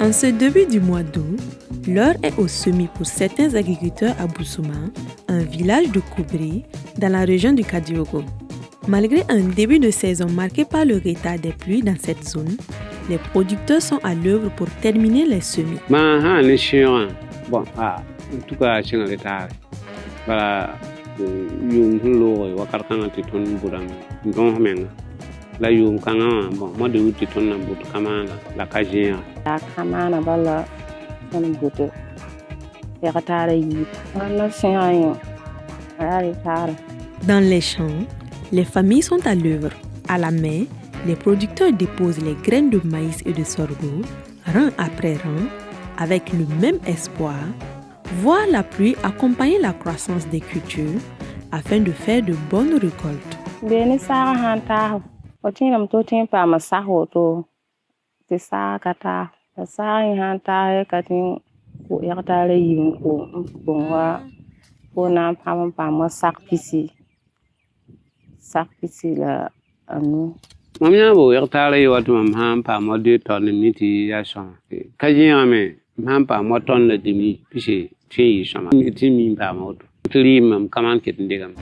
En ce début du mois d'août, l'heure est au semis pour certains agriculteurs à Bousouma, un village de Koubré dans la région du Kadiogo. Malgré un début de saison marqué par le retard des pluies dans cette zone, les producteurs sont à l'œuvre pour terminer les semis. En tout cas, c'est un retard. Voilà, la yum kanga mo de uti ton na but kamana la kajia la kamana bala ton but ya katara yi na sinayo ari tar. Dans les champs, les familles sont à l'œuvre. À la main, les producteurs déposent les graines de maïs et de sorgho, rang après rang, avec le même espoir, voir la pluie accompagner la croissance des cultures afin de faire de bonnes récoltes. Beni sa hanta otinam to tempa masaho to te sa kata sa hanta katin ko yakta le yin ko bonwa ko na pam pam sak pisi la anu mamya bo yakta le wat mam ham pa mo de ton ni ti ya son kajia me mam pa mo ton le dimi pisi ti sama ti mi pa mo to lim kaman ket ndigam.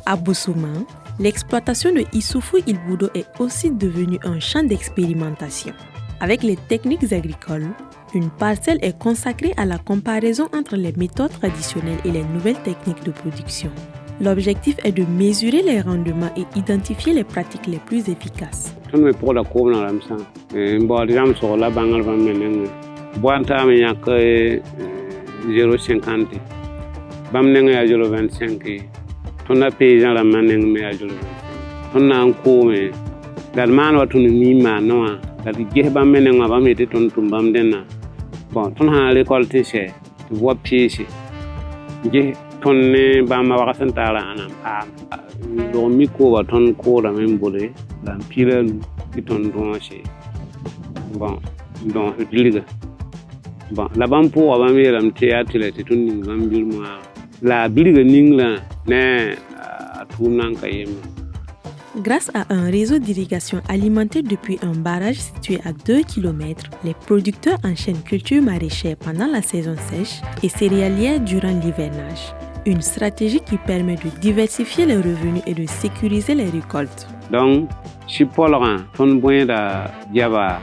À Bousouma, l'exploitation de Issoufou Ilboudo est aussi devenue un champ d'expérimentation. Avec les techniques agricoles, une parcelle est consacrée à la comparaison entre les méthodes traditionnelles et les nouvelles techniques de production. L'objectif est de mesurer les rendements et identifier les pratiques les plus efficaces. On a payé la manne mais à jolo. On a un coup mais dalman watu ni ma no dal gehba menen ma mete ton tumbam denna bon ton ha récolté c'est voie pièce ge ton ne ba ma waka santala anam do mi ko wa ton ko da men bolé dan pilal ki ton don c'est bon donc diliga bon la bam pour ba mi ram te atile te ton ni bam bil moi la biliga ningla ne tunan kayem. Grâce à un réseau d'irrigation alimenté depuis un barrage situé à 2 km, les producteurs enchaînent culture maraîchère pendant la saison sèche et céréalière durant l'hivernage. Une stratégie qui permet de diversifier les revenus et de sécuriser les récoltes. Donc, si Paul Ran, ton boin da Java,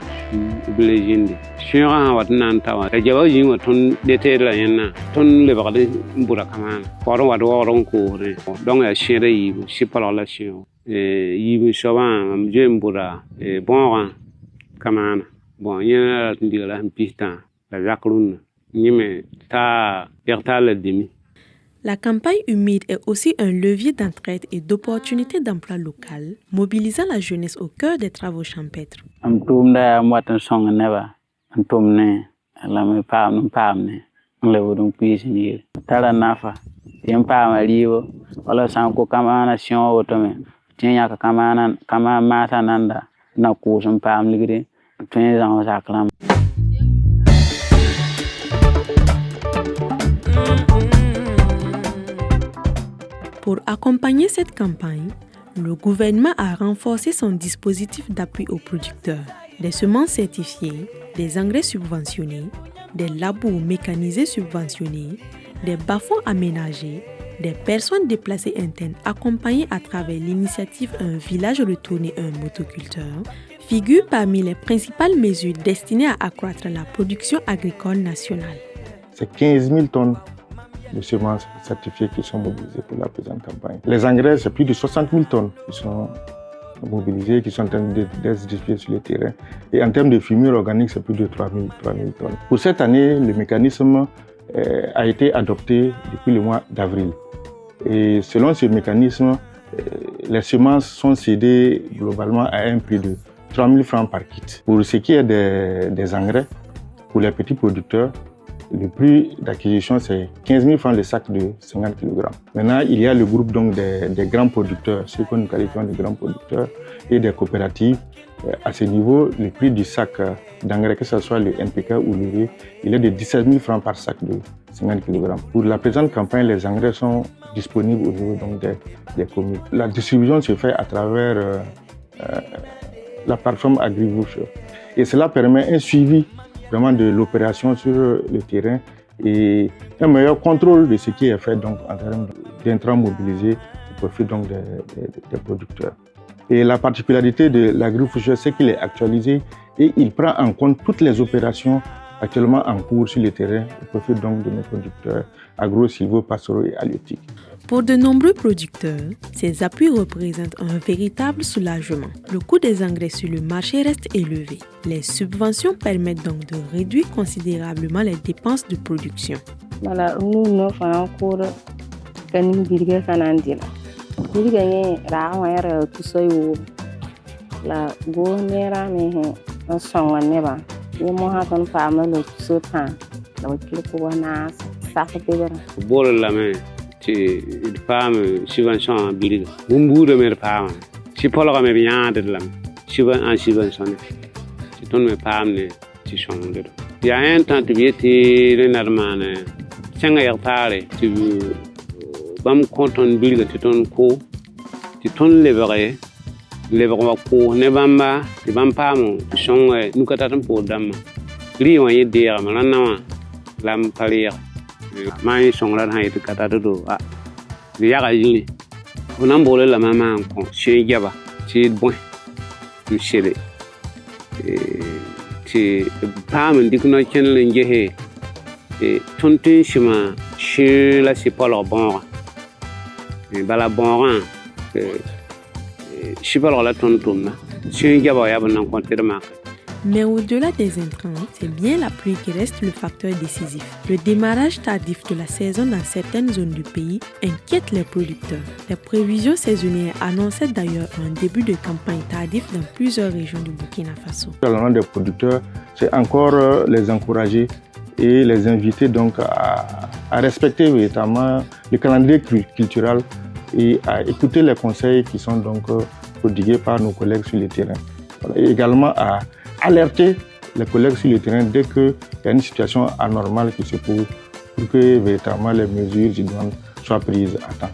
Bléginde, si on a un tawa, la Java Jim, ton déter la yena, ton le barde Burakaman, pour un waron court, donc la chérie, si Paul la chien, et Yibu Chavan, Jembura, et bon, Kaman, bon, y'en a un pistan, la Jacqueline, Nime, ta, Ertal demi. La campagne humide est aussi un levier d'entraide et d'opportunités d'emploi local, mobilisant la jeunesse au cœur des travaux champêtres. Pour accompagner cette campagne, le gouvernement a renforcé son dispositif d'appui aux producteurs. Des semences certifiées, des engrais subventionnés, des labours mécanisés subventionnés, des bas-fonds aménagés, des personnes déplacées internes accompagnées à travers l'initiative Un village retourné un motoculteur figurent parmi les principales mesures destinées à accroître la production agricole nationale. C'est 15 000 tonnes de semences certifiées qui sont mobilisées pour la présente campagne. Les engrais, c'est plus de 60 000 tonnes qui sont mobilisées, qui sont en train d'être distribuées sur le terrain. Et en termes de fumier organique, c'est plus de 3 000 tonnes. Pour cette année, le mécanisme a été adopté depuis le mois d'avril. Et selon ce mécanisme, les semences sont cédées globalement à un prix de 3 000 francs par kit. Pour ce qui est des engrais, pour les petits producteurs, le prix d'acquisition, c'est 15 000 francs le sac de 50 kg. Maintenant, il y a le groupe donc des grands producteurs, ceux que nous qualifions de grands producteurs, et des coopératives À ce niveau, le prix du sac d'engrais, que ce soit le NPK ou l'urée, il est de 17 000 francs par sac de 50 kg. Pour la présente campagne, les engrais sont disponibles au niveau donc, des communes. La distribution se fait à travers la plateforme AgriVoucher. Et cela permet un suivi vraiment de l'opération sur le terrain et un meilleur contrôle de ce qui est fait donc, en termes d'intrants mobilisés au profit donc, des producteurs. Et la particularité de l'AgriVoucher, c'est qu'il est actualisé et il prend en compte toutes les opérations actuellement en cours sur le terrain au profit donc de nos producteurs agro, silvo, pastoraux et halieutiques. Pour de nombreux producteurs, ces appuis représentent un véritable soulagement. Le coût des engrais sur le marché reste élevé. Les subventions permettent donc de réduire considérablement les dépenses de production. Ci paam subvention biliga bumbuudo mer paam ci pologa me biyaade lam subvention ci ton me paam ne ci sonde do ya en tant bieti le narmane senga yartare ci bam konton biliga ci ton ko ci ton lebre wa ko ne bamba ci bam paam ci songa nukata tan po dam ri wa yedde ya malana lam paliya mai song la hai ka ta do a ya ga yini onan bole la mama ko she jaba ci bon tu shele ci pam dikno ken le ngehe e tontin shima she la ci polo bon e bala bon she polo la tontum na she jaba ya ban ko tirma. Mais au-delà des intrants, c'est bien la pluie qui reste le facteur décisif. Le démarrage tardif de la saison dans certaines zones du pays inquiète les producteurs. Les prévisions saisonnières annonçaient d'ailleurs un début de campagne tardif dans plusieurs régions du Burkina Faso. Le nom des producteurs, c'est encore les encourager et les inviter donc à respecter véritablement le calendrier culturel et à écouter les conseils qui sont donc prodigués par nos collègues sur le terrain. Voilà. Et également à alerter les collègues sur le terrain dès qu'il y a une situation anormale qui se pose pour que véritablement les mesures idoines soient prises à temps.